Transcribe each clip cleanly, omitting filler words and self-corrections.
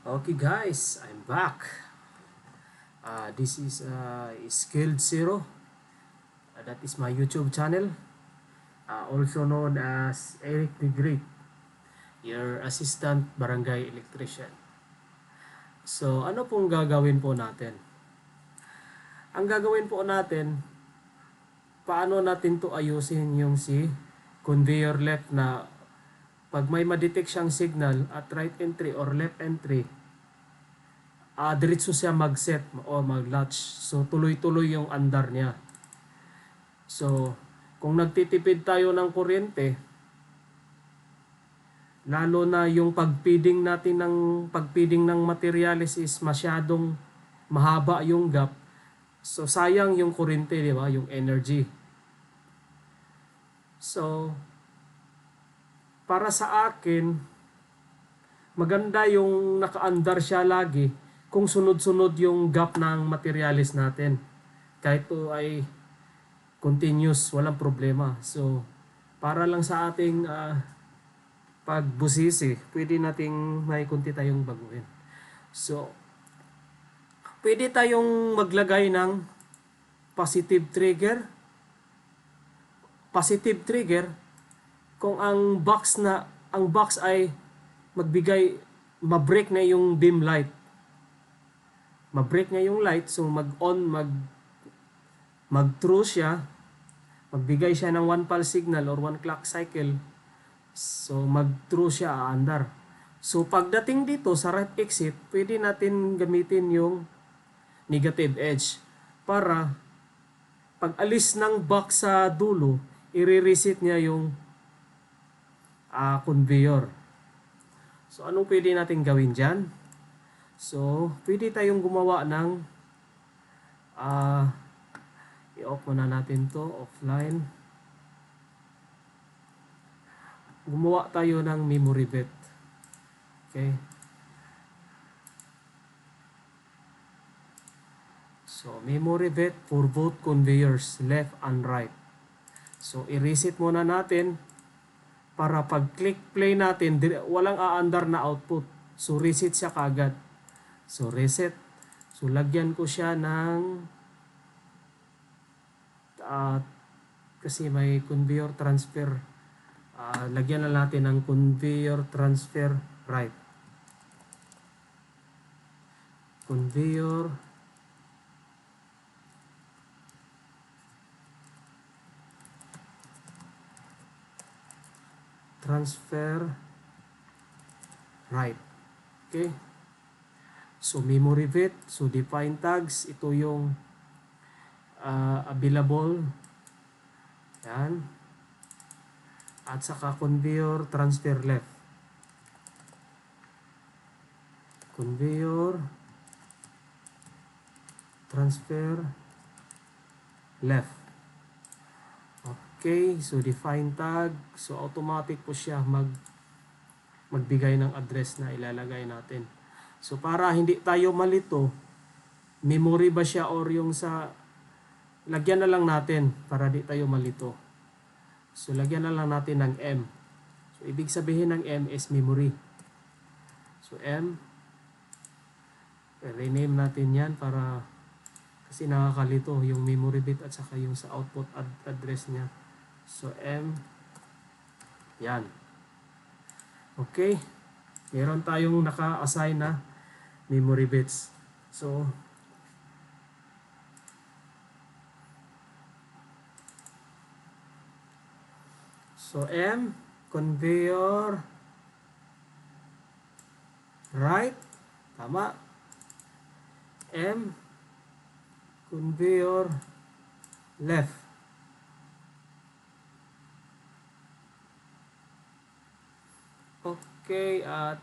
Okay guys, I'm back. This is Skilled Zero. That is my YouTube channel. Also known as Eric the Great, your assistant barangay electrician. So ano pong gagawin po natin? Ang gagawin po natin, paano natin to ayusin yung si conveyor left na pag may ma-detect siyang signal at right entry or left entry, diretso siya mag-set o mag-latch. So, tuloy-tuloy yung andar niya. So, kung nagtitipid tayo ng kuryente, lalo na yung pagpiding ng materials is masyadong mahaba yung gap. So, sayang yung kuryente, di ba? Yung energy. So, para sa akin, maganda yung nakaandar siya lagi kung sunod-sunod yung gap ng materialis natin. Kahit ito ay continuous, walang problema. So, para lang sa ating pagbusisi, pwede nating may kunti tayong baguhin. So, pwede tayong maglagay ng positive trigger. Positive trigger kung ang box ay ma-break na yung dim light. Ma-break na yung light, so mag-true siya, magbigay siya ng 1 pulse signal or 1 clock cycle. So mag-true siya, aandar. So pagdating dito sa right exit, pwede natin gamitin yung negative edge para pag alis ng box sa dulo, i-reset niya yung conveyor. So anong pwede natin gawin dyan? So pwede tayong gumawa ng i-off muna natin to, offline. Gumawa tayo ng memory bit. Okay. So memory bit for both conveyors, left and right. So i-reset muna natin para pag click play natin, walang aandar na output. So reset siya kagad. So reset. So lagyan ko siya ng kasi may conveyor transfer. Lagyan na natin ng conveyor transfer right. Conveyor transfer right. Okay. So memory bit, so define tags, ito yung available. Yan. At saka conveyor transfer left. Conveyor transfer left. Okay, so define tag. So automatic po siya magbigay ng address na ilalagay natin. So para hindi tayo malito, memory ba siya or yung sa lagyan na lang natin para di tayo malito. So lagyan na lang natin ng M. So ibig sabihin ng M is memory. So M, rename natin yan para kasi nakakalito yung memory bit at saka yung sa output address niya. So M, yan. Okay, meron tayong naka-assign na memory bits. So M, conveyor right, tama. M, conveyor left. Okay, at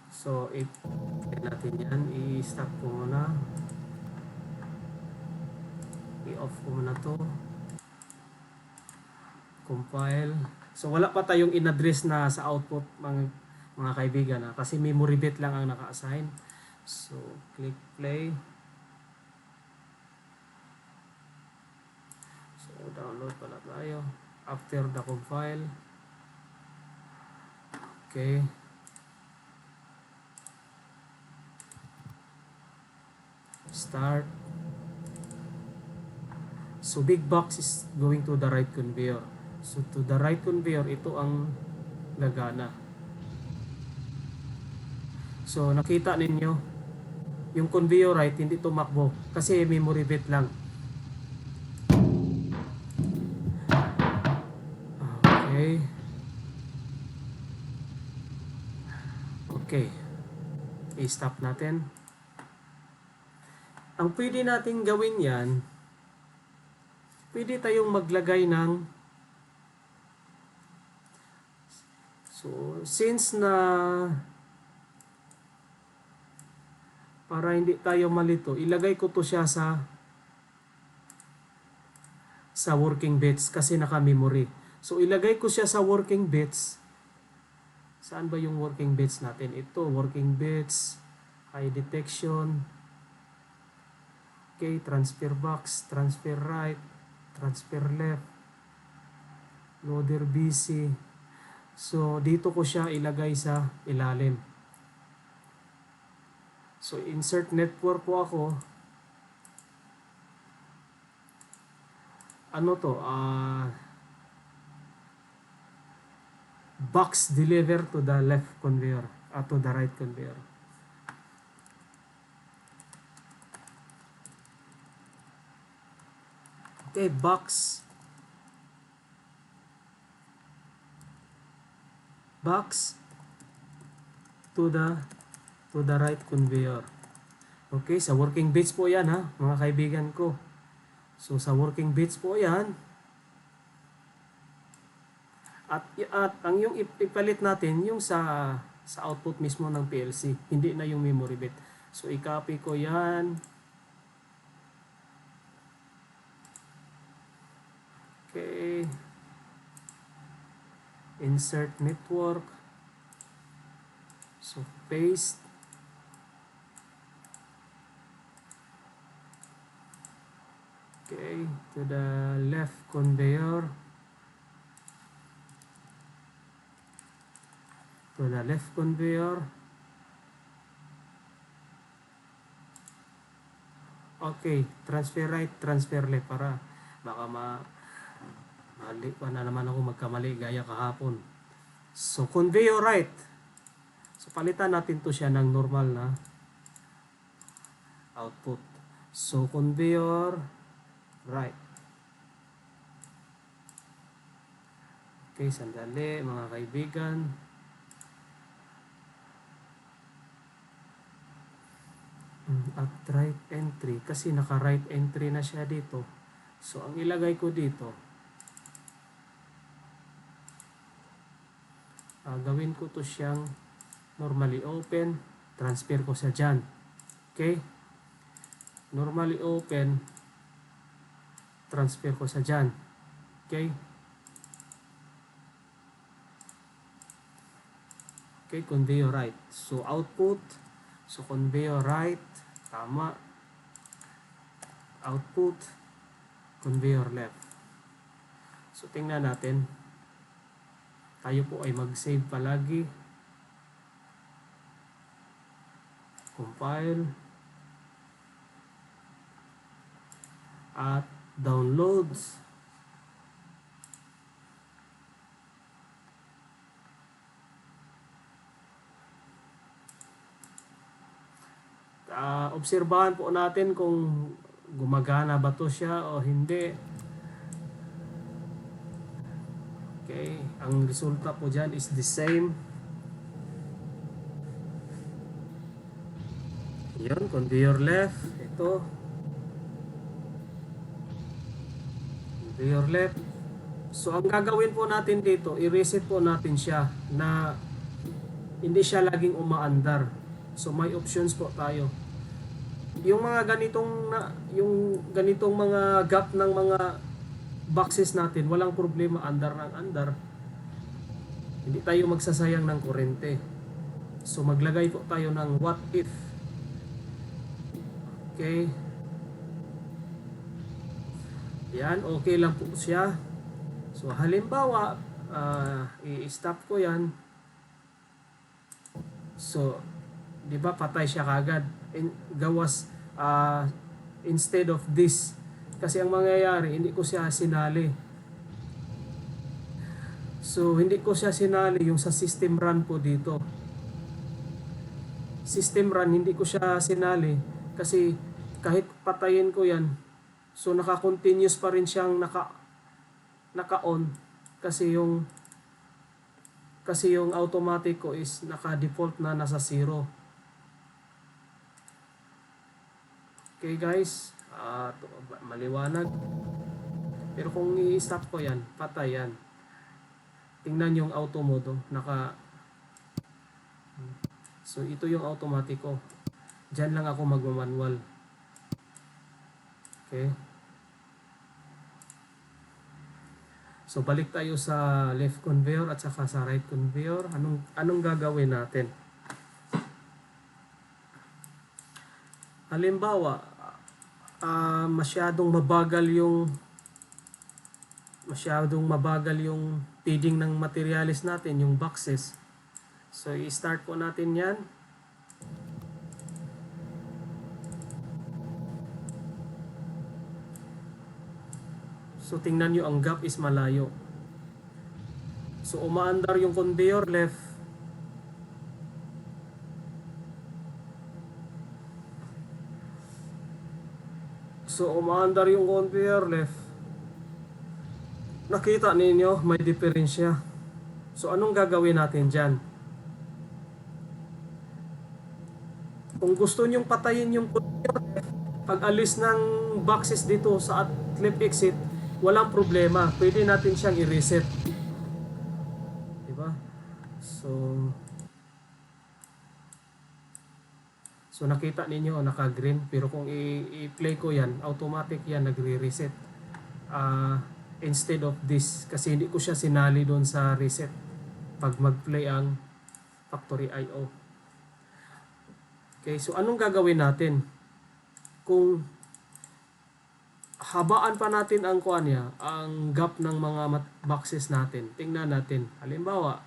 so natin yan, i-stop ko muna, i-off ko muna to, compile. So wala pa tayong in-address na sa output mga kaibigan kasi memory bit lang ang naka-assign. So click play. download pala tayo after the compile. Okay. Start. So big box is going to the right conveyor. So to the right conveyor, ito ang gagana. So nakita ninyo, yung conveyor right hindi tumakbo kasi memory bit lang. Okay. Okay. I-stop natin. Ang pwede nating gawin yan, pwede tayong maglagay ng, so since na para hindi tayo malito, ilagay ko to siya sa working bits kasi naka-memory. So ilagay ko siya sa working bits. Saan ba yung working bits natin? Ito, working bits, high detection. Okay, transfer box, transfer right, transfer left, loader BC. So dito ko siya ilagay sa ilalim. So insert network po ako. Ano to? Box deliver to the left conveyor, to the right conveyor. Okay, box to the right conveyor. Okay, sa working bits po yan ha, mga kaibigan ko. So sa working bits po yan. At ang yung ipalit natin yung sa output mismo ng PLC, hindi na yung memory bit. So i-copy ko yan. Okay. Insert network. So paste. Okay, to the left conveyor. To the left conveyor. Okay, transfer right, transfer left para baka mali pa na naman ako magkamali gaya kahapon. So conveyor right. So palitan natin to siya ng normal na output. So conveyor right. Okay, sandali mga kaibigan. At right entry kasi naka right entry na siya dito. So ang ilagay ko dito, gawin ko to siyang normally open, transfer ko sa dyan. Okay, normally open, transfer ko sa dyan. Okay, okay, conveyor right. So output, so conveyor right, tama. Output, conveyor left. So tingnan natin. Tayo po ay mag-save palagi. Compile. At downloads. Obserbahan po natin kung gumagana ba to siya o hindi. Okay, ang resulta po dyan is the same. Yun, conveyor left. Ito. Conveyor left. So ang gagawin po natin dito, i-reset po natin siya na hindi siya laging umaandar. So may options po tayo. Yung mga ganitong mga gap ng mga boxes natin, walang problema, andar ng andar. Hindi tayo magsasayang ng kuryente. So maglagay po tayo ng what if. Okay. Yan, okay lang po siya. So halimbawa, i-stop ko yan. So, di ba patay siya kagad. Gawas, instead of this. Kasi ang mangyayari, hindi ko siya sinali. So, hindi ko siya sinali yung sa system run po dito. System run, hindi ko siya sinali. Kasi kahit patayin ko yan, so naka-continuous pa rin siyang naka-on. Kasi yung automatic ko is naka-default na nasa 0. Okay guys, maliwanag. Pero kung i-stop ko yan, patay yan. Tingnan yung auto mode, so ito yung automatic ko. Diyan lang ako magmanual. Okay. So balik tayo sa left conveyor at saka sa right conveyor. Anong gagawin natin? Halimbawa, masyadong mabagal yung feeding ng materials natin, yung boxes. So i-start po natin 'yan. So tingnan nyo, ang gap is malayo. So umaandar yung conveyor left. So umaandar yung conveyor left. Nakita ninyo, may diferensya. So anong gagawin natin dyan? Kung gusto nyong patayin yung conveyor left, pag alis ng boxes dito sa left exit, walang problema. Pwede natin siyang i-reset. Diba? So nakita ninyo, naka-green. Pero kung i-play ko yan, automatic yan, nagre-reset. Instead of this. Kasi hindi ko siya sinali doon sa reset. Pag mag-play ang factory IO. Okay, so anong gagawin natin? Kung habaan pa natin ang ang gap ng mga boxes natin. Tingnan natin. Halimbawa,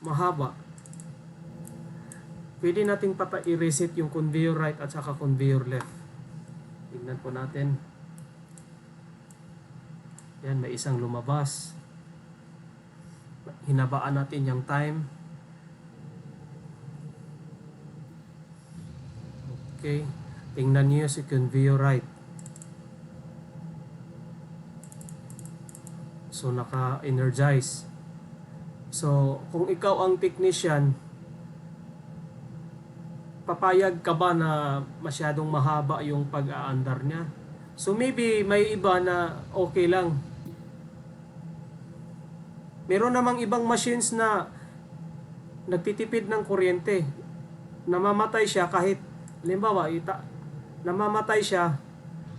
mahaba. Pwede nating i-reset yung conveyor right at saka conveyor left. Tingnan po natin. Yan, may isang lumabas. Hinabaan natin yung time. Okay. Tingnan niyo si conveyor right. So naka-energize. So kung ikaw ang technician, papayag ka ba na masyadong mahaba yung pag-aandar niya? So maybe may iba na okay lang. Meron namang ibang machines na nagtitipid ng kuryente. Namamatay siya kahit halimbawa namamatay siya.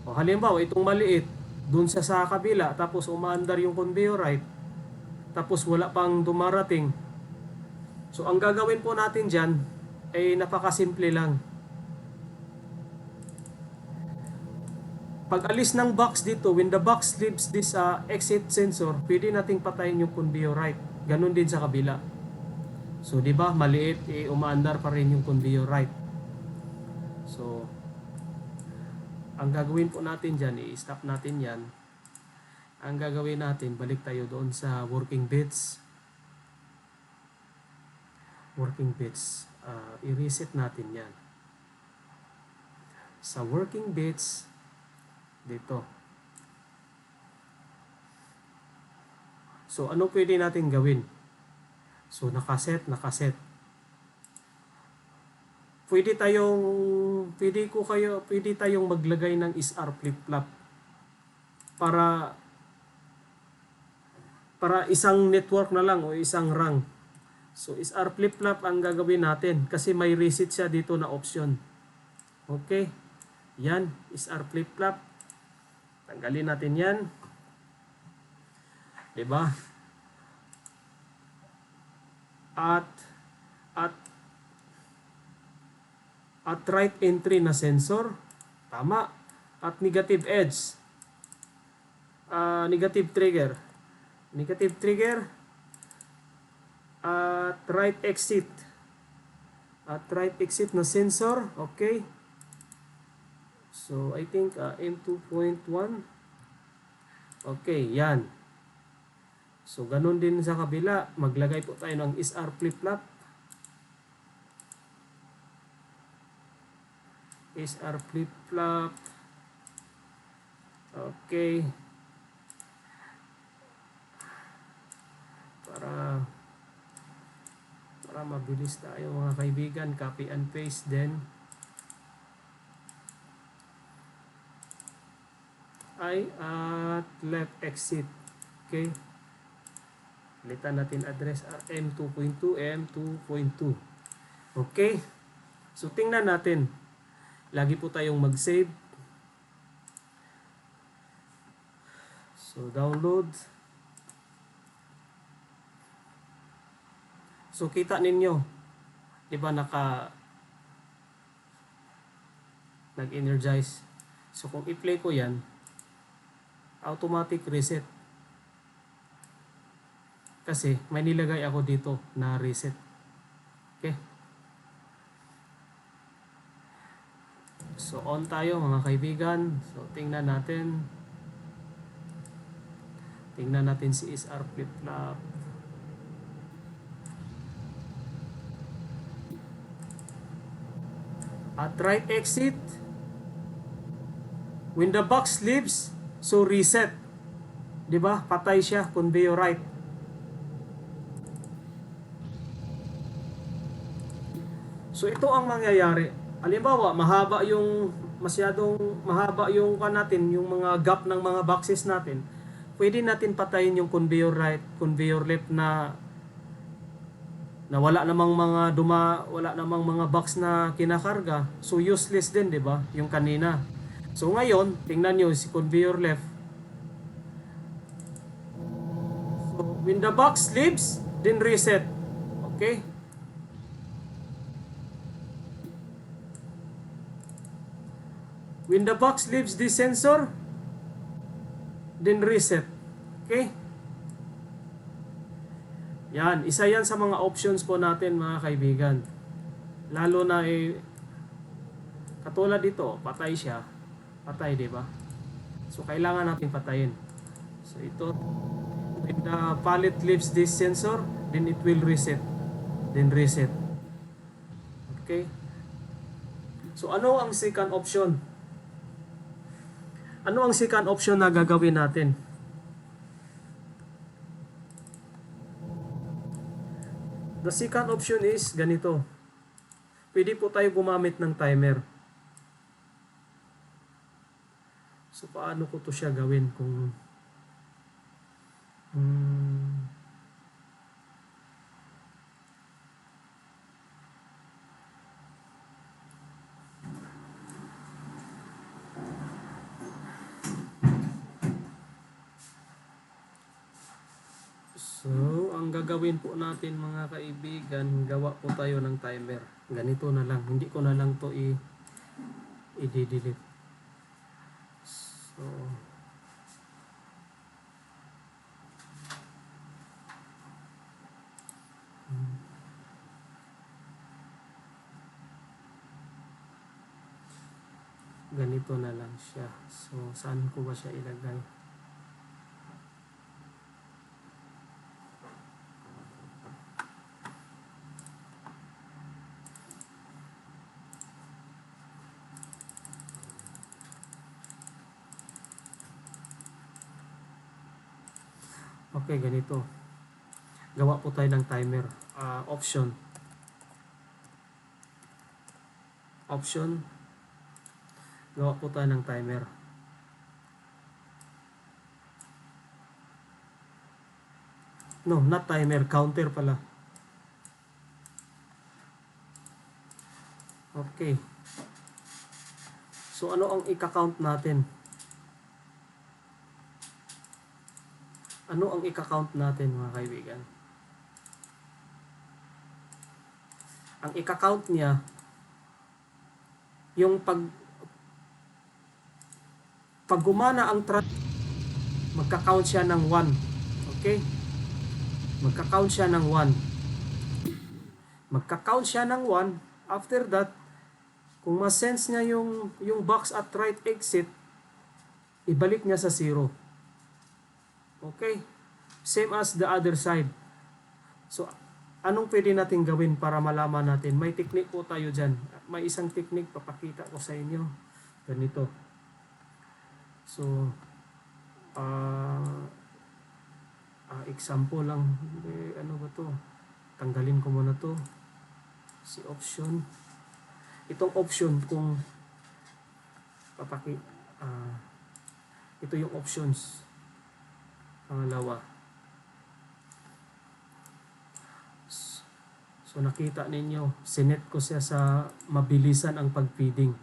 O halimbawa itong maliit dun sa kabila, tapos umaandar yung conveyor right, tapos wala pang dumarating. So ang gagawin po natin dyan ay napakasimple lang. Pag alis ng box dito, when the box leaves this exit sensor, pwede nating patayin yung conveyor right. Ganun din sa kabila. So di ba maliit, umaandar pa rin yung conveyor right. So ang gagawin po natin dyan, i-stop natin yan. Ang gagawin natin, balik tayo doon sa working bits. Working bits. I-reset natin yan. Sa working bits, dito. So ano pwede natin gawin? So nakaset. Pwede tayong maglagay ng SR flip-flop para isang network na lang o isang rung. So SR flip-flop ang gagawin natin kasi may reset siya dito na option. Okay? Yan, SR flip-flop. Tanggalin natin yan. 'Di ba? At right entry na sensor, tama. At negative edge. negative trigger. Negative trigger at right exit. At right exit na sensor. Okay. So, I think M2.1. Okay, yan. So, ganun din sa kabila. Maglagay po tayo ng SR flip-flop. SR flip-flop. Okay. Para mabilis tayo mga kaibigan. Copy and paste then. Ay at left exit. Okay. Pilitan natin address M2.2, M2.2. Okay. So, tingnan natin. Lagi po tayong mag-save. So, download. So, kita ninyo. Di ba nag-energize. So, kung i-play ko yan, automatic reset. Kasi, may nilagay ako dito na reset. Okay. So, on tayo mga kaibigan. So, tingnan natin. Tingnan natin si SR flip-flop. At right exit. When the box leaves, so reset. Diba? Patay siya, conveyor right. So, ito ang mangyayari. Halimbawa, masyadong mahaba yung natin, yung mga gap ng mga boxes natin. Pwede natin patayin yung conveyor right, conveyor left na wala namang mga box na kinakarga. So useless din, 'di ba? Yung kanina. So ngayon, tingnan niyo si conveyor left. So when the box leaves, then reset. Okay? When the box leaves the sensor, then reset. Okay? Yan, isa yan sa mga options po natin mga kaibigan. Lalo na katulad dito, patay siya. Patay, di ba? So, kailangan natin patayin. So, ito, when the pallet leaves this sensor, then it will reset. Then reset. Okay? So, ano ang second option? Ano ang second option na gagawin natin? The second option is ganito. Pwede po tayo gumamit ng timer. So, paano ko to siya gawin kung So, ang gagawin po natin mga kaibigan, gawa po tayo ng timer. Ganito na lang. Hindi ko na lang to i-delete. So, ganito na lang siya. So, saan ko ba siya ilagay? Okay, ganito. Gawa po tayo ng timer. Option. Option. Gawa po tayo ng timer. No, not timer. Counter pala. Okay. So, ano ang i-count natin? Ano ang i-count natin mga kaibigan? Ang i-count niya, yung pag gumana ang magka-count siya ng 1. Okay? Magka-count siya ng 1. Magka-count siya ng 1. After that, kung ma-sense niya yung box at right exit, ibalik niya sa 0. Okay? Same as the other side. So, anong pwede natin gawin para malaman natin? May technique po tayo dyan. May isang technique, papakita ko sa inyo. Ganito. So, example lang. Ano ba to? Tanggalin ko muna to. Si option. Itong option kung ito yung options. Pangalawa. So nakita ninyo, sinet ko siya sa mabilisan ang pag-feeding.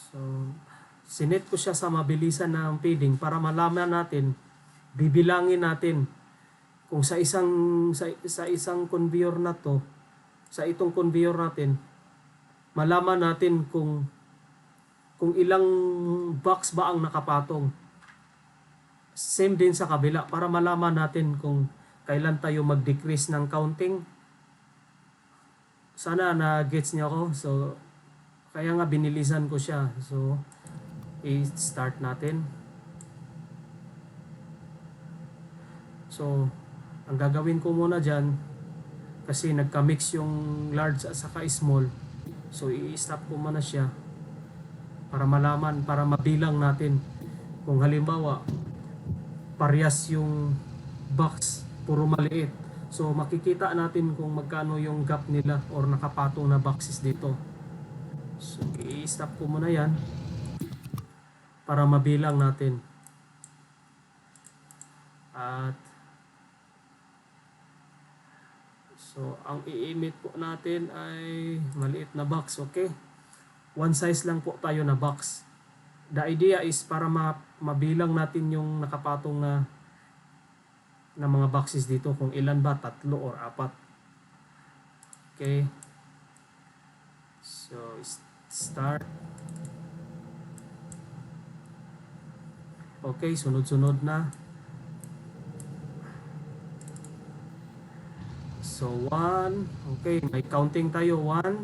So sinet ko siya sa mabilisan ng feeding para malaman natin, bibilangin natin kung sa isang conveyor na to, sa itong conveyor natin, malaman natin kung ilang box ba ang nakapatong. Same din sa kabila para malaman natin kung kailan tayo mag-decrease ng counting. Sana na-gets niyo ako. So, kaya nga binilisan ko siya. So, i-start natin. So, ang gagawin ko muna dyan, kasi nagka-mix yung large at saka small. So, i-stop ko muna siya para malaman, para mabilang natin. Kung halimbawa, parehas yung box, puro maliit. So makikita natin kung magkano yung gap nila or nakapatong na boxes dito. So i-stop ko muna yan para mabilang natin. At so ang i-emit po natin ay maliit na box, okay? One size lang po tayo na box. The idea is para mabilang natin yung nakapatong na mga boxes dito, kung ilan ba, 3 or 4. Okay. So, start. Okay, sunod-sunod na. So, 1. Okay, may counting tayo. 1.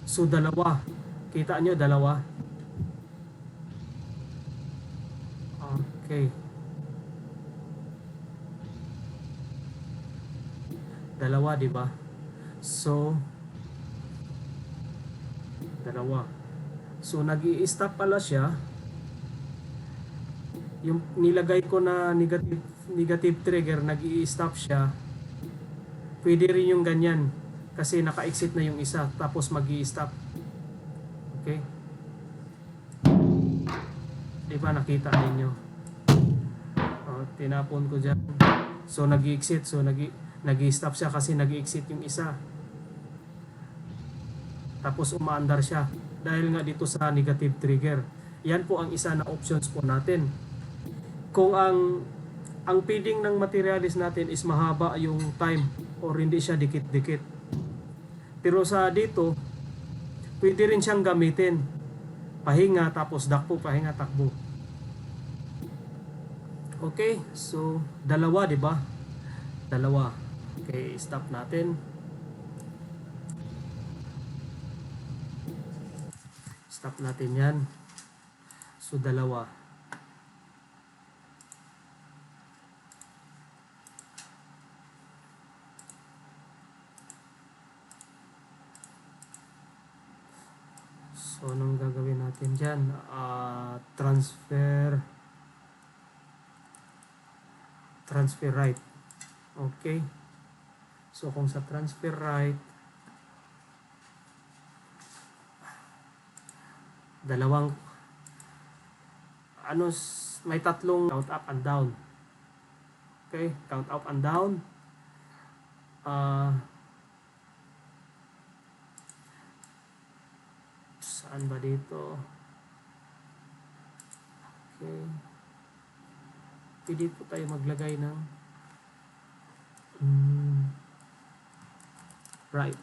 So, 2. Kita nyo, 2. Okay. 2, di ba? So, 2. So, nag-i-stop pala siya. Yung nilagay ko na negative trigger, nag-i-stop siya. Pwede rin yung ganyan. Kasi naka-exit na yung isa. Tapos mag-i-stop. Okay? Di ba nakita ninyo? Tinapon ko dyan. So nag-i-exit. So nag-i-stop siya kasi nag-i-exit yung isa. Tapos umaandar siya. Dahil nga dito sa negative trigger. Yan po ang isa na options po natin. Kung ang feeding ng materialis natin is mahaba yung time or hindi siya dikit-dikit. Pero sa dito, pwede rin siyang gamitin. Pahinga, tapos dakpo, pahinga, takbo. Okay, so 2, di ba? 2. Okay, stop natin. Stop natin yan. So 2. So, anong gagawin natin dyan? Transfer right. Okay. So, kung sa transfer right, may 3 count up and down. Okay, count up and down. Saan ba dito? Okay. Pwede po tayo maglagay ng right.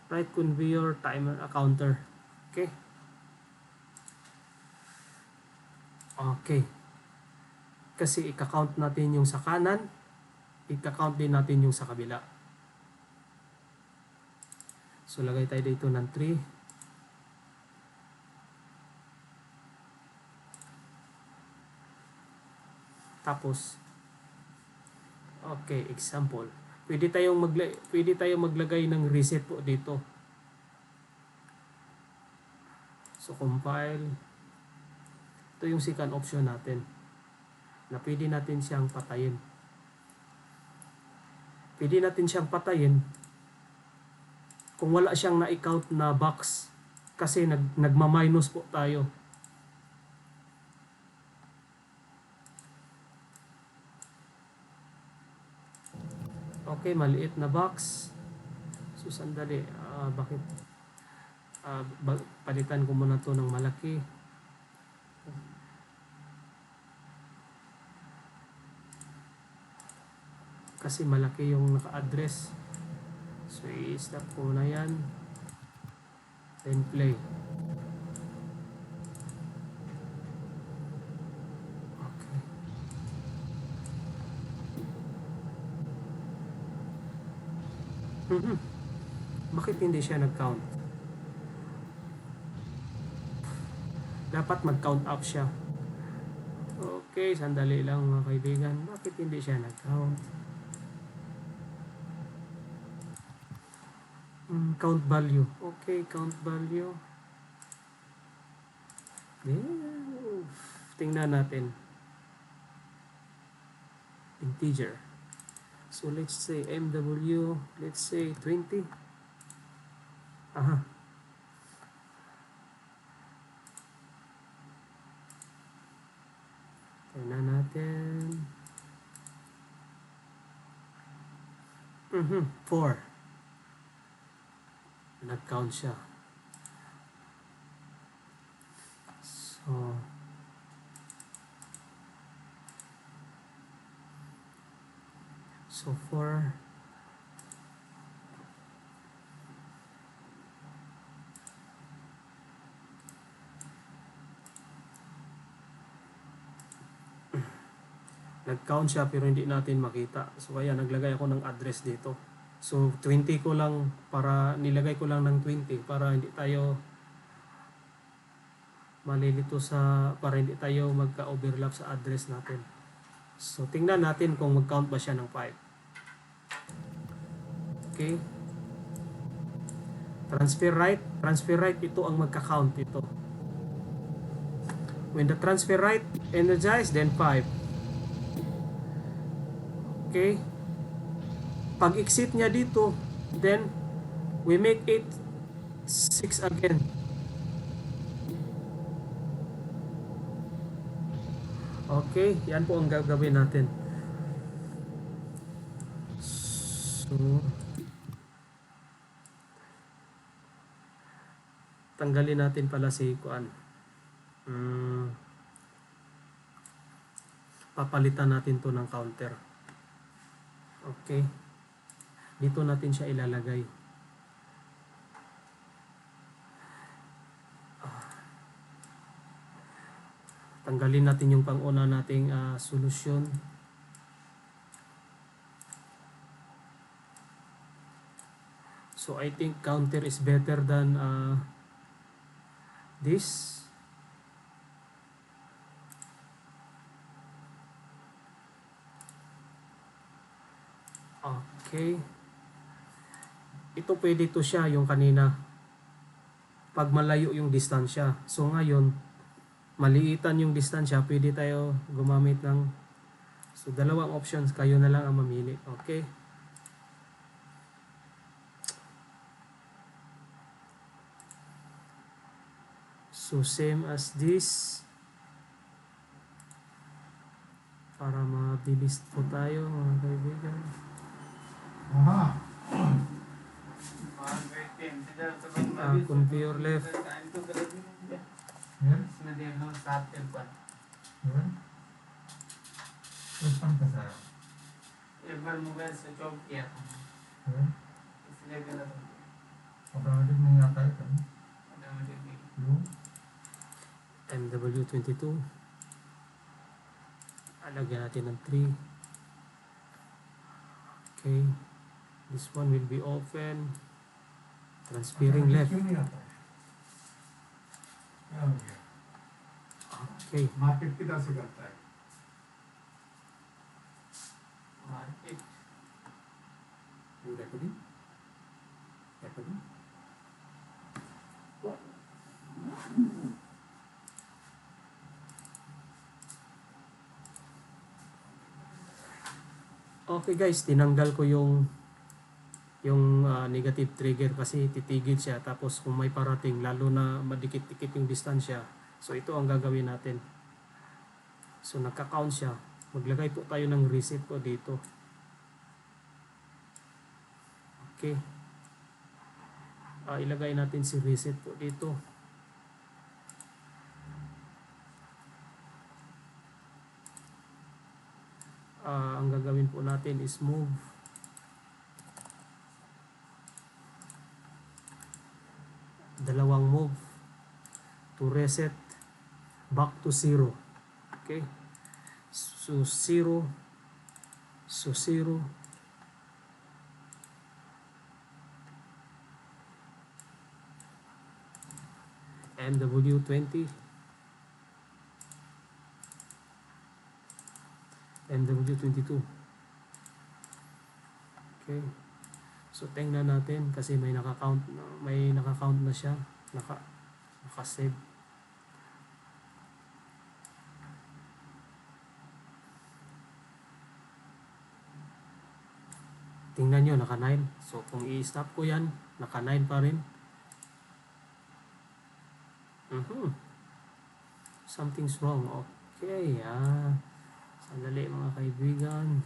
Write conveyor timer counter. Okay. Okay. Kasi ika-count natin yung sa kanan, ika-count din natin yung sa kabila. So lagay tayo dito ng 3. Tapos okay, example. Pwede tayong maglagay ng reset po dito. So compile. Ito yung second option natin na pwede natin siyang patayin. Pwede natin siyang patayin kung wala siyang na-count na box kasi nagma-minus po tayo. Okay, maliit na box. So sandali, bakit? Palitan ko muna to ng malaki. Kasi malaki yung naka-address. So i-stop ko na yan. Then play. Okay. Bakit hindi siya nag-count? Dapat mag-count up siya. Okay, sandali lang mga kaibigan. Bakit hindi siya nag-count? Count value. Okay, count value. Tingnan natin. Integer. So let's say MW, let's say 20. Aha. Tingnan natin. 4. Nag-count siya. So 4. Nag-count siya pero hindi natin makita. So kaya naglagay ako ng address dito. So 20 ko lang, para nilagay ko lang ng 20 para hindi tayo malilito para hindi tayo magka-overlap sa address natin. So tingnan natin kung mag-count ba siya ng 5. Okay. Transfer right ito ang magka-count ito. When the transfer right energized, then 5. Okay. Pag exit niya dito, then we make it 6 again. Okay, yan po ang gagawin natin. So tanggalin natin pala si kuan. Papalitan natin to ng counter. Okay. Dito natin siya ilalagay. Tanggalin natin yung pang-una nating solusyon. So I think counter is better than this. Okay. Ito pwede to siya yung kanina. Pag malayo yung distansya. So ngayon, maliitan yung distansya, pwede tayo gumamit ng, so dalawang options, kayo na lang ang mamili. Okay. So same as this. Para mabilis po tayo mga kaibigan. Conveyor left. Automatic na yata ito. Yung MW22. Lagyan natin ng 3. Okay. This one will be open. Transferring left. Yung yata. Yan. Okay. Market की तरह से करता है Market. ये recording Okay guys, tinanggal ko yung negative trigger kasi titigil siya, tapos kung may parating lalo na madikit-dikit yung distansya, so ito ang gagawin natin. So nagka-count siya, maglagay po tayo ng reset po dito. Okay, ilagay natin si reset po dito. Ang gagawin po natin is move dalawang move to reset back to 0. Okay, so 0, so 0, MW20, MW22. Okay, so tingnan natin kasi may naka-count na siya, naka-save. Tingnan nyo, naka 9. So kung i-stop ko yan, naka 9 pa rin. Something's wrong. Okay, sandali mga kaibigan.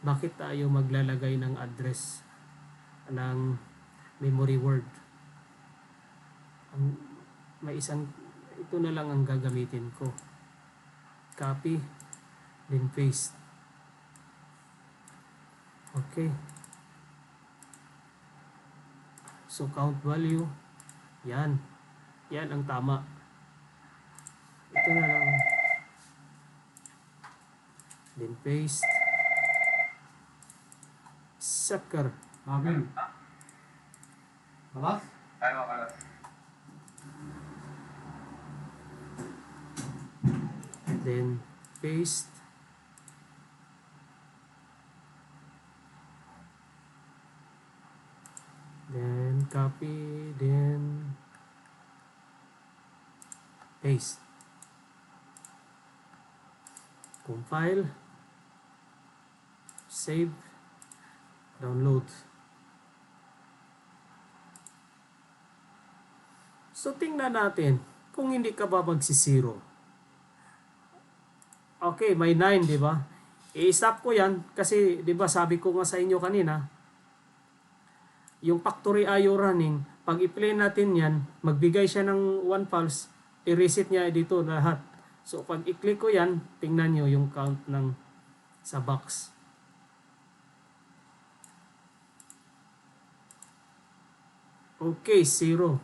Bakit tayo maglalagay ng address ng memory word? May isang, ito na lang ang gagamitin ko. Copy, then paste. Okay. So count value, yan ang tama. Ito na lang, then paste. Sucker. Marvin خلاص ايوه خلاص. Then paste. Then copy, then paste. Compile, save, download. So tingnan natin kung hindi ka ba magsisiro. Okay, may 9, di ba? I-stop ko yan kasi di ba sabi ko nga sa inyo kanina, yung factory IO running, pag i-play natin yan, magbigay siya ng 1 pulse, i-reset niya dito lahat. So pag i-click ko yan, tingnan nyo yung count ng sa box. Okay, 0.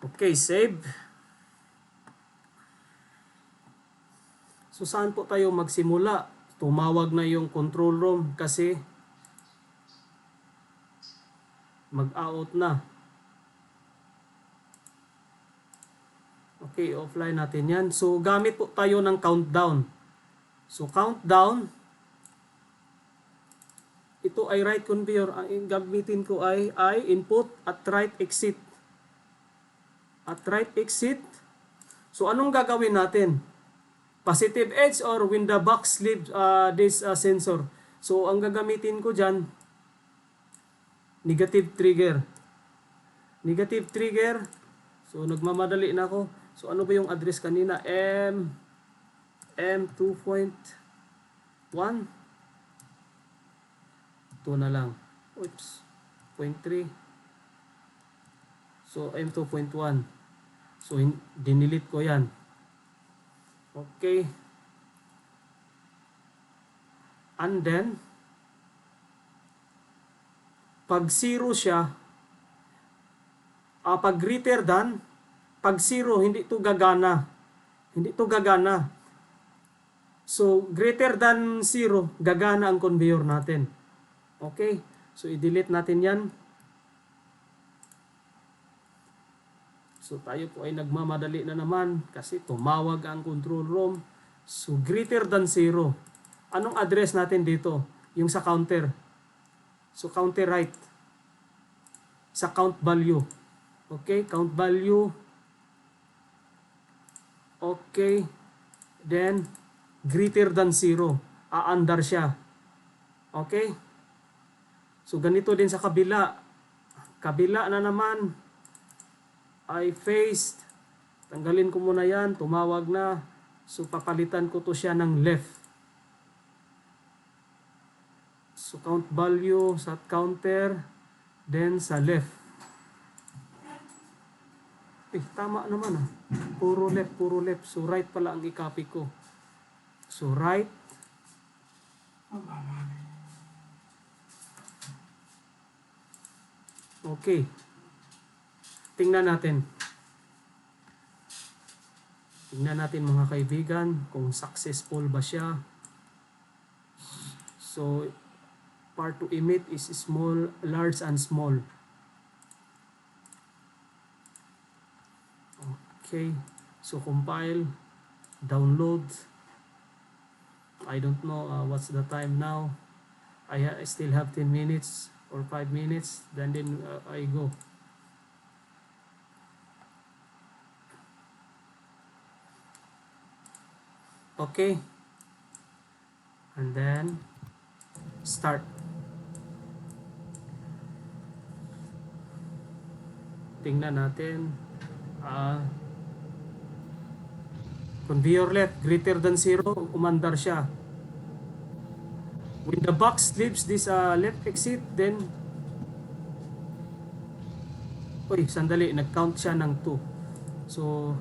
Okay, save. So saan po tayo magsimula? Tumawag na yung control room kasi mag-out na. Okay, offline natin yan. So gamit po tayo ng countdown. So countdown, ito ay write conveyor. Ang gamitin ko ay input at write exit. At write exit. So anong gagawin natin? Positive edge or when the box leaves this sensor. So ang gagamitin ko dyan, negative trigger. Negative trigger. So nagmamadali na ako. So ano ba yung address kanina? M2.1. Ito na lang. Oops. 0.3. So M2.1. So dinilit ko yan. Okay. And then, pag 0 siya, pag greater than, pag 0, hindi to gagana. Hindi to gagana. So, greater than 0, gagana ang conveyor natin. Okay? So, i-delete natin yan. So, tayo po ay nagmamadali na naman kasi tumawag ang control room. So, greater than 0. Anong address natin dito? Yung sa counter. So, counter right. Sa count value. Okay, count value. Okay. Then, greater than 0. Aandar siya. Okay. So, ganito din sa kabila. Kabila na naman. I faced. Tanggalin ko muna yan. Tumawag na. So, papalitan ko to siya ng left. So, count value sa counter. Then, sa left. Tama naman ah. Puro left, puro left. So, right pala ang i-copy ko. So, right. Okay. Tingnan natin. Tingnan natin mga kaibigan kung successful ba siya. So, part to emit is small, large, and small. Okay. So, compile, download. I don't know what's the time now. I still have 10 minutes or 5 minutes. Then I go. Okay. And then start. Tingnan natin. Conveyor left greater than 0, umandar siya. When the box leaves this left exit, then sandali, nag-count siya ng 2. So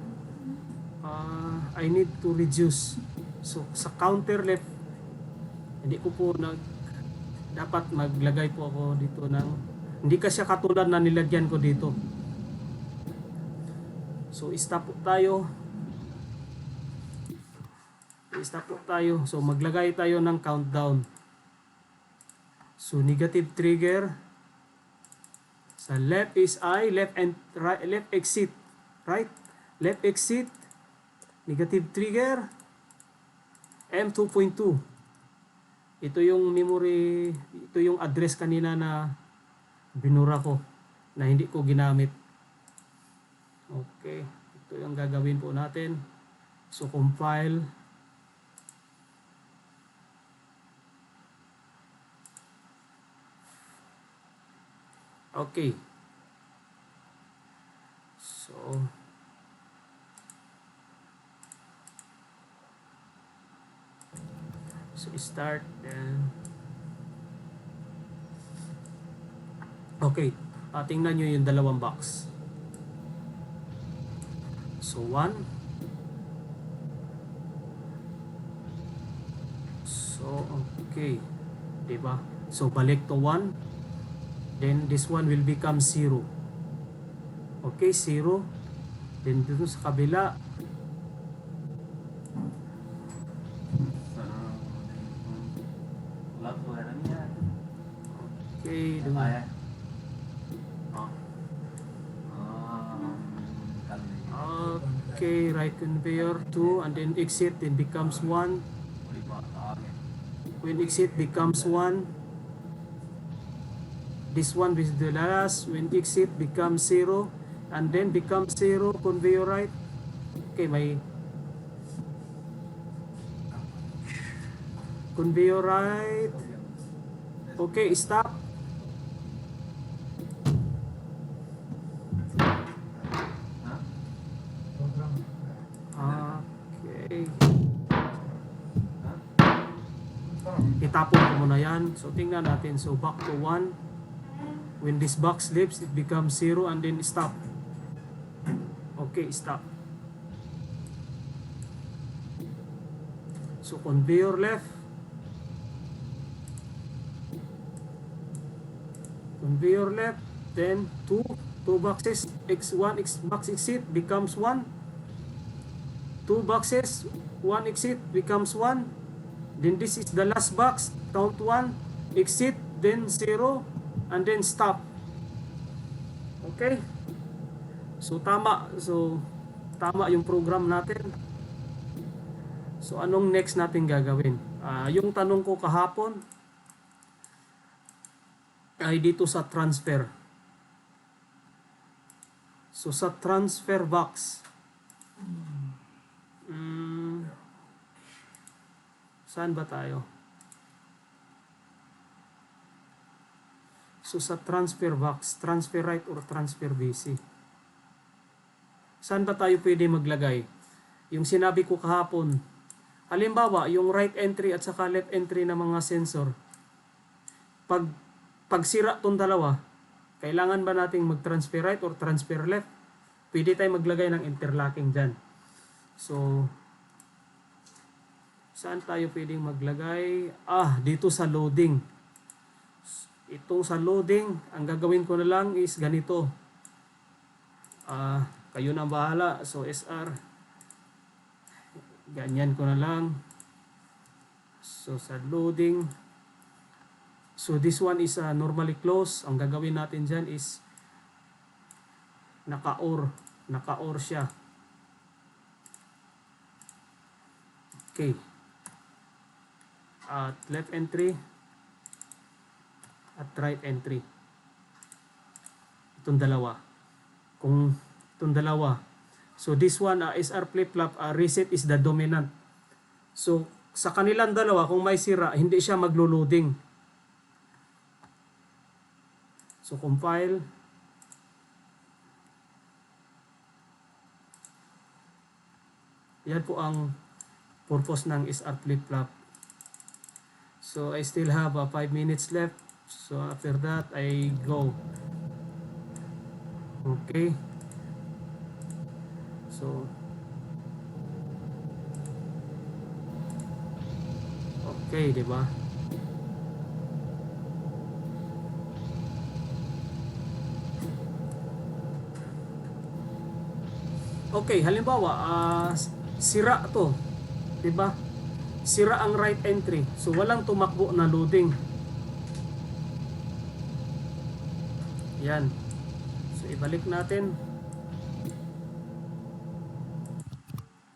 I need to reduce. So sa counter left, hindi ko po dapat maglagay po ako dito ng hindi kasi katulad na nilagyan ko dito. So stop po tayo. Stop po tayo. So maglagay tayo ng countdown. So negative trigger. Sa left is I, left and right, left exit. Right? Left exit. Negative trigger. M2.2. Ito yung memory, ito yung address kanina na binura ko na hindi ko ginamit. Okay, ito yung gagawin po natin. So compile. Okay. So start then. Okay, tingnan nyo yung dalawang box. So 1. So okay, diba? So balik to 1. Then this one will become 0. Okay, 0. Then dito sa kabila, okay, okay, right conveyor 2 and then exit, then becomes 1. When exit becomes 1, this one is the last. When exit becomes 0 and then becomes 0, conveyor right. Okay, may conveyor right. Okay, stop. Okay. Itapon ko muna yan. So, tingnan natin. So, back to 1. When this box leaves, it becomes 0 and then stop. Okay, stop. So, conveyor left. conveyor left, then 2 boxes, x1 box exit becomes 1, 2 boxes, 1 exit becomes 1, then this is the last box, count 1, exit, then 0, and then stop. Okay, so tama yung program natin. So anong next natin gagawin? Yung tanong ko kahapon ay dito sa transfer. So sa transfer box, saan ba tayo? So sa transfer box, transfer right or transfer busy, saan ba tayo pwede maglagay? Yung sinabi ko kahapon, halimbawa yung right entry at saka left entry ng mga sensor, pag sira tong dalawa, kailangan ba nating mag-transfer right or transfer left? Pwede tayo maglagay ng interlocking dyan. So, saan tayo pwedeng maglagay? Dito sa loading. Itong sa loading, ang gagawin ko na lang is ganito. Kayo na bahala. So, SR. Ganyan ko na lang. So, sa loading. So, this one is normally closed. Ang gagawin natin dyan is naka-OR. Naka-OR siya. Okay. At left entry at right entry. Itong dalawa. Kung itong dalawa. So this one, SR flip-flop, reset is the dominant. So sa kanilang dalawa, kung may sira, hindi siya maglo-loading. So compile. Yan po ang purpose ng SR flip-flop. So I still have 5 minutes left. So after that, I go. Okay. So okay, di ba? Okay, halimbawa, sira to, di ba? Sira ang right entry. So walang tumakbo na loading. Yan. So ibalik natin.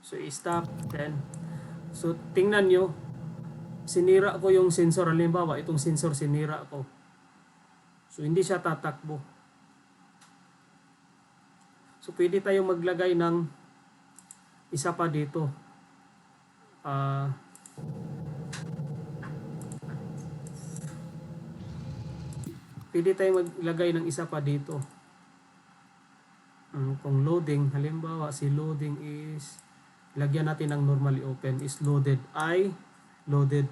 So i-stop then. So tingnan nyo, sinira ko yung sensor. Halimbawa, itong sensor sinira ko. So hindi siya tatakbo. So pwede tayong maglagay ng isa pa dito. Pwede tayong maglagay ng isa pa dito. Kung loading, halimbawa si loading is, lagyan natin ng normally open is loaded. Loaded.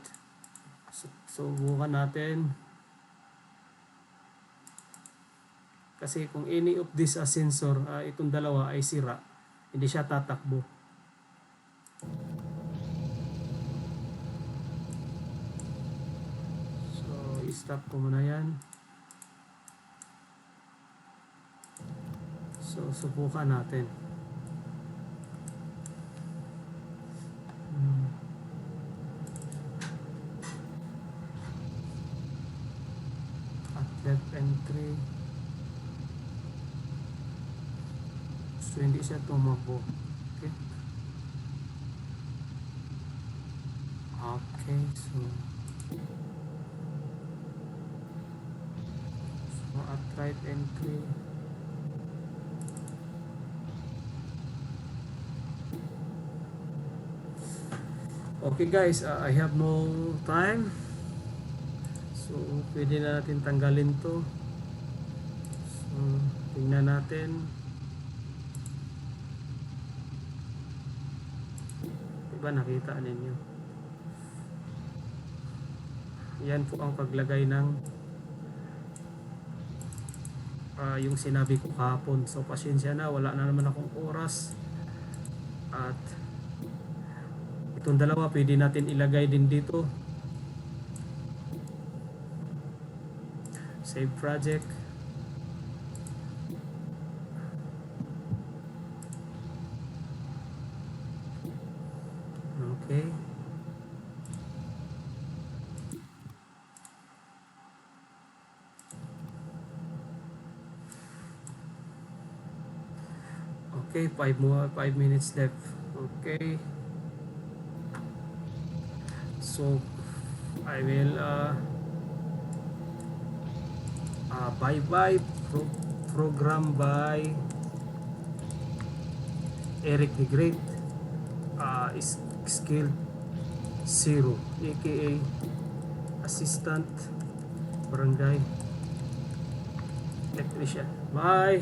So bukan natin. Kasi kung any of this sensor, itong dalawa ay sira, hindi siya tatakbo. So, i-stop ko muna yan. So, subukan natin. At left entry. So, hindi siya tumakbo. Okay. Okay, so at right entry. Okay guys, I have no time. So, pwede na natin tanggalin to. So, tingnan natin. Diba nakita ninyo? Yan po ang paglagay ng yung sinabi ko kahapon. So pasensya na, wala na naman akong oras. At itong dalawa pwede natin ilagay din dito. Save project. Okay. Okay, 5 minutes left. Okay. So I will bye program by Eric the Great, is skill 0, aka assistant barangay electrician. Bye.